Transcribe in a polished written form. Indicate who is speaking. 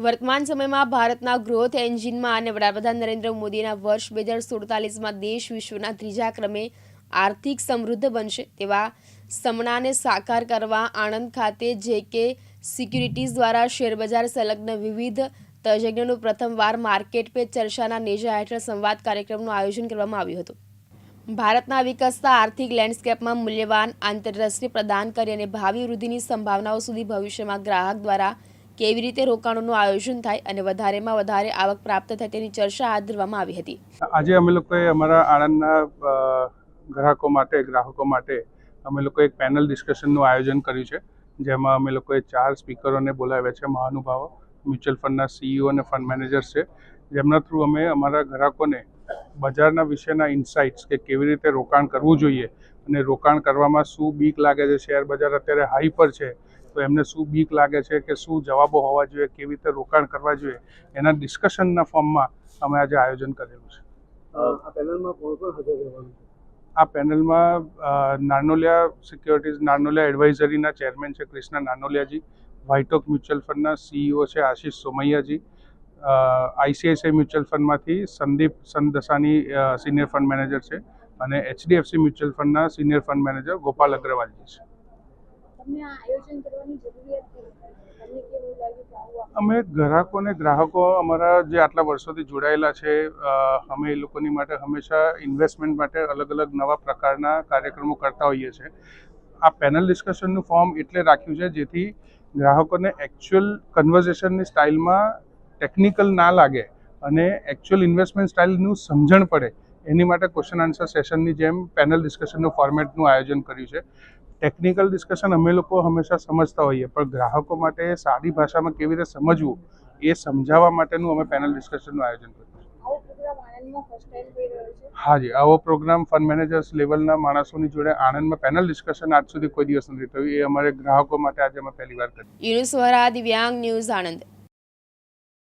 Speaker 1: વર્તમાન સમયમાં ભારતના ગ્રોથ એન્જિનમાં અને વડાપ્રધાન નરેન્દ્ર મોદીના વર્ષ 2047માં દેશ વિશ્વના ત્રીજા ક્રમે આર્થિક સમૃદ્ધ બનશે તેવા સપનાને સાકાર કરવા આણંદ ખાતે જેકે સિક્યુરિટીઝ દ્વારા શેરબજાર સંલગ્ન વિવિધ તજજ્ઞોનું પ્રથમવાર માર્કેટ પે ચર્ચાના નેજા હેઠળ સંવાદ કાર્યક્રમનું આયોજન કરવામાં આવ્યું હતું। ભારતના વિકસતા આર્થિક લેન્ડસ્કેપમાં મૂલ્યવાન આંતરરાષ્ટ્રીય પ્રદાન કરી અને ભાવિ વૃદ્ધિની સંભાવનાઓ સુધી ભવિષ્યમાં ગ્રાહક દ્વારા કેવી રીતે રોકાણોનું આયોજન થાય અને વધારેમાં વધારે આવક પ્રાપ્ત થાય તેની ચર્ચા હાથ ધરવામાં આવી હતી।
Speaker 2: આજે અમે લોકોએ અમારા આણંદના ગ્રાહકો માટે અમે લોકોએ એક પેનલ ડિસ્કશનનું આયોજન કર્યું છે, જેમાં અમે લોકોએ 4 સ્પીકરોને બોલાવ્યા છે, મહાનુભાવો, મ્યુચ્યુઅલ ફંડના CEO અને ફંડ મેનેજર્સ છે, જેમના થ્રુ અમે અમારા ગ્રાહકોને બજારના વિશેના ઇન્સાઇટ્સ કે કેવી રીતે રોકાણ કરવું જોઈએ અને રોકાણ કરવામાં શું બીક લાગે છે, શેર બજાર અત્યારે હાઈ પર છે તો એમને શું બીક લાગે છે કે શું જવાબો હોવા જોઈએ, કેવી રીતે રોકાણ કરવા જોઈએ, એના ડિસ્કશનના ફોર્મમાં અમે આજે આયોજન કરેલું છે।
Speaker 3: આ પેનલમાં કોણ કોણ હાજર રહેવાનું છે?
Speaker 2: આ પેનલમાં નાનોલિયા સિક્યોરિટીઝ નાનોલિયા એડવાઇઝરીના ચેરમેન છે કૃષ્ણા નાનોલિયાજી, વાઇટોક મ્યુચ્યુઅલ ફંડના CEO છે આશીષ સોમૈયાજી, ICICI મ્યુચ્યુઅલ ફંડમાંથી Sandeep Sandasani senior fund manager છે અને HDFC મ્યુચ્યુઅલ ફંડના senior fund manager Gopal Agrawal ji છે।
Speaker 4: તમને આ આયોજન કરવાની જરૂરિયાત હતી? તમને કેવું લાગ્યું?
Speaker 2: અમે ગ્રાહકો અમારા જે આટલા વર્ષોથી જોડાયેલા છે, અમે એ લોકોની માટે હંમેશા ઇન્વેસ્ટમેન્ટ માટે અલગ અલગ નવા પ્રકારના કાર્યક્રમો કરતા હોઈએ છીએ। આ પેનલ ડિસ્કશનનું ફોર્મ એટલે રાખ્યું છે જેથી ગ્રાહકોને એકચ્યુઅલ કન્વર્ઝેશનની સ્ટાઇલમાં ટેકનિકલ ના લાગે અને એકચ્યુઅલ ઇન્વેસ્ટમેન્ટ સ્ટાઇલનું સમજણ પડે, એની માટે ક્વેશ્ચન આન્સર સેશનની જેમ પેનલ ડિસ્કશનનું ફોર્મેટનું આયોજન કર્યું છે। ટેકનિકલ ડિસ્કશન અમે લોકો હંમેશા સમજતા હોઈએ, પણ ગ્રાહકો માટે સાદી ભાષામાં કેવી રીતે સમજવું એ સમજાવવા માટેનું અમે પેનલ ડિસ્કશનનું આયોજન કર્યું છે।
Speaker 4: આવો પ્રોગ્રામ આણંદમાં ફર્સ્ટ ટાઈમ થઈ રહ્યો છે?
Speaker 2: હાજી, આવો પ્રોગ્રામ ફંડ મેનેજર્સ લેવલના માણસોની જોડે આણંદમાં પેનલ ડિસ્કશન આજ સુધી કોઈ દિવસ નથી થયું, એ અમારે ગ્રાહકો માટે આજે અમે પહેલી વાર કર્યું।
Speaker 1: યુનુસ વોરા, દિવ્યાંગ ન્યૂઝ, આણંદ।